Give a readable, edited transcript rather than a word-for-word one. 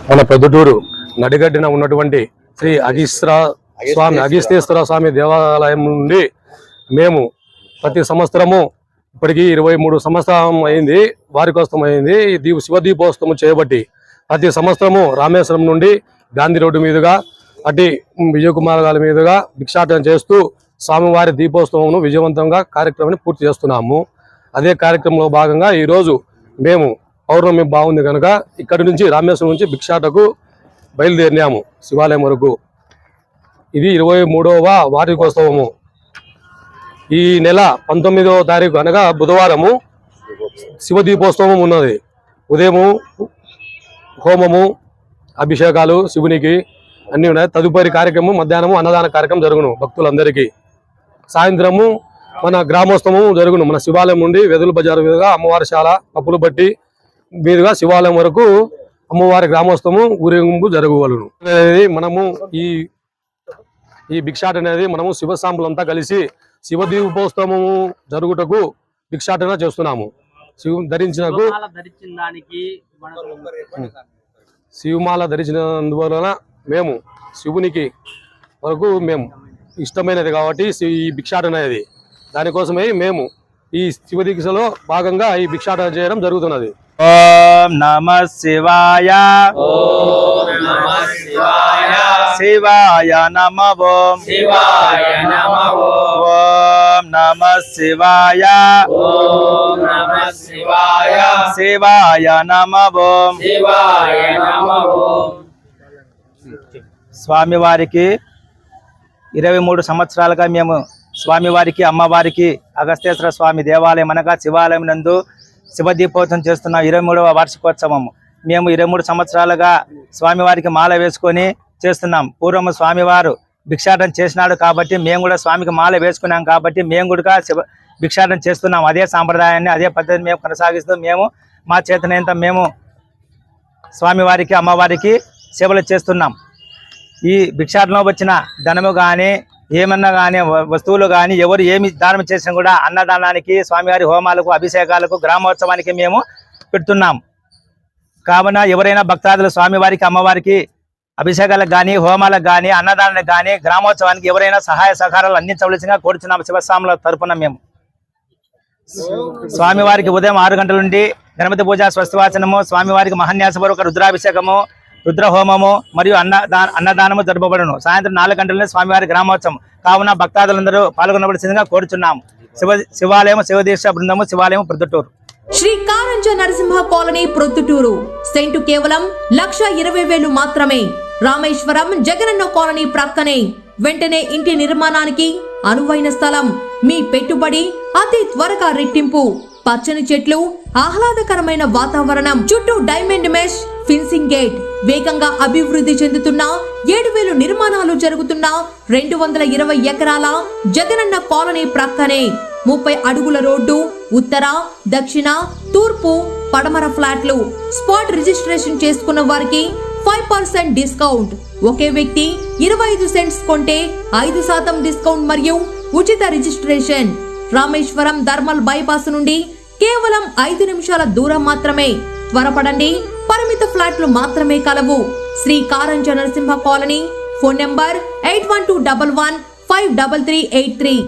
మన పొద్దుటూరు నడిగడ్డిన ఉన్నటువంటి శ్రీ అగస్తేశ్వర స్వామి దేవాలయం నుండి మేము ప్రతి సంవత్సరము ఇప్పటికీ 23 సంవత్సరం అయింది, వారికోసం అయింది. శివదీపోత్సవం చేయబట్టి ప్రతి సంవత్సరము రామేశ్వరం నుండి గాంధీ రోడ్డు మీదుగా అటు విజయకుమార్ గారి మీదుగా భిక్షాటన చేస్తూ స్వామివారి దీపోత్సవం విజయవంతంగా కార్యక్రమాన్ని పూర్తి చేస్తున్నాము. అదే కార్యక్రమంలో భాగంగా ఈరోజు మేము పౌర్ణమి బాగుంది కనుక ఇక్కడి నుంచి రామేశ్వరం నుంచి భిక్షాటకు బయలుదేరినాము శివాలయం వరకు. ఇది 23వ వార్షికోత్సవము. ఈ నెల 19వ తారీఖు అనగా బుధవారము శివదీపోత్సవం ఉన్నది. ఉదయము హోమము, అభిషేకాలు శివునికి అన్నీ ఉన్నాయి. తదుపరి కార్యక్రమం మధ్యాహ్నము అన్నదాన కార్యక్రమం జరుగును భక్తులందరికీ. సాయంత్రము మన గ్రామోత్సవం జరుగును. మన శివాలయం నుండి వెదుల బజారు మీదుగా అమ్మవారి శాల పప్పులు బట్టి మీదుగా శివాలయం వరకు అమ్మవారి గ్రామోత్సవం ఊరేగింపు జరగవలను. మనము ఈ భిక్షాటన అనేది మనము శివసాంబులంతా కలిసి శివదీపోత్సవము జరుగుటకు భిక్షాటన చేస్తున్నాము. శివమాల ధరించినందువలన మేము శివునికి వరకు మేము ఇష్టమైనది కాబట్టి ఈ భిక్షాటన అనేది దానికోసమే మేము ఈ శివ దీక్షలో భాగంగా ఈ భిక్షాటన చేయడం జరుగుతున్నది. ఓం నమః శివాయ, ఓం నమః శివాయ, శివాయ నమః, ఓం శివాయ నమః, ఓం నమః శివాయ, ఓం నమః శివాయ, శివాయ నమః, ఓం శివాయ నమః. స్వామివారికి 23 సంవత్సరాలుగా మేము స్వామివారికి అమ్మవారికి అగస్తేశ్వర స్వామి దేవాలయం అనగా శివాలయం నందు శివదీపోత్సవం చేస్తున్నాం. 23వ వార్షికోత్సవం. మేము 23 సంవత్సరాలుగా స్వామివారికి మాల వేసుకొని చేస్తున్నాం. పూర్వం స్వామివారు భిక్షాటన చేసినాడు కాబట్టి మేము కూడా స్వామికి మాల వేసుకున్నాం కాబట్టి మేము కూడా భిక్షాటన చేస్తున్నాం. అదే సాంప్రదాయాన్ని అదే పద్ధతిని మేము కొనసాగిస్తూ మేము మా చేతనంత మేము స్వామివారికి అమ్మవారికి సేవలు చేస్తున్నాం. ఈ భిక్షాటనలో వచ్చిన ధనము కానీ ఏమన్నా కానీ వస్తువులు కానీ ఎవరు ఏమి దానం చేసినా కూడా అన్నదానానికి, స్వామివారి హోమాలకు, అభిషేకాలకు, గ్రామోత్సవానికి మేము పెడుతున్నాం. కావున ఎవరైనా భక్తాదులు స్వామివారికి అమ్మవారికి అభిషేకాలకు కానీ, హోమాలకు కానీ, అన్నదానానికి కానీ, గ్రామోత్సవానికి ఎవరైనా సహాయ సహకారాలు అందించవలసిందిగా కోరుచున్నాం. శివస్వాముల తరపున మేము స్వామివారికి ఉదయం 6 గంటల నుండి గణపతి పూజ, స్వస్తివాచనము, స్వామివారికి మహాన్యాసపూర్వక రుద్రాభిషేకము, రుద్రహోమము మరియు అన్నదానము జరపబడును. సాయంత్రం 4 గంటలనే స్వామివారి గ్రామోత్సవం. కావున భక్తాదులందరూ పాల్గొనవలసిందిగా కోరుచున్నాము. శివాలయం శివదీక్ష బృందము, శివాలయం ప్రొద్దుటూరు. శ్రీ కారంజ నరసింహ కాలనీ ప్రొద్దుటూరు. సెంటు కేవలం 1,20,000 మాత్రమే. రామేశ్వరం జగనన్న కాలనీ ప్రక్కనే. వెంటనే ఇంటి నిర్మాణానికి అనువైన స్థలం. మీ పెట్టుబడి అతి త్వరగా రెట్టింపు. పచ్చని చెట్లు, ఆహ్లాదకరమైన వాతావరణం, చుట్టూ డైమండ్ మెష్ ఫిన్సింగ్ గేట్. వేగంగా అభివృద్ధి చెందుతున్న 7,000 నిర్మాణాలు జరుగుతున్న 220 ఎకరాల జగనన్న కాలనీ ప్రక్కనే 30 అడుగుల రోడ్డు. ఉత్తర, దక్షిణ, తూర్పు, పడమర ఫ్లాట్లు. స్పాట్ రిజిస్ట్రేషన్ చేసుకున్న వారికి 5% డిస్కౌంట్. ఒకే వ్యక్తి 25 సెంట్స్ కొంటే 5% డిస్కౌంట్ మరియు ఉచిత రిజిస్ట్రేషన్. రామేశ్వరం ధర్మల్ బైపాస్ నుండి కేవలం 5 నిమిషాల దూరం మాత్రమే. త్వరపడండి, పరిమిత ఫ్లాట్లు మాత్రమే కలవు. Shri Karanja Narasimha colony. Phone number 8121153383.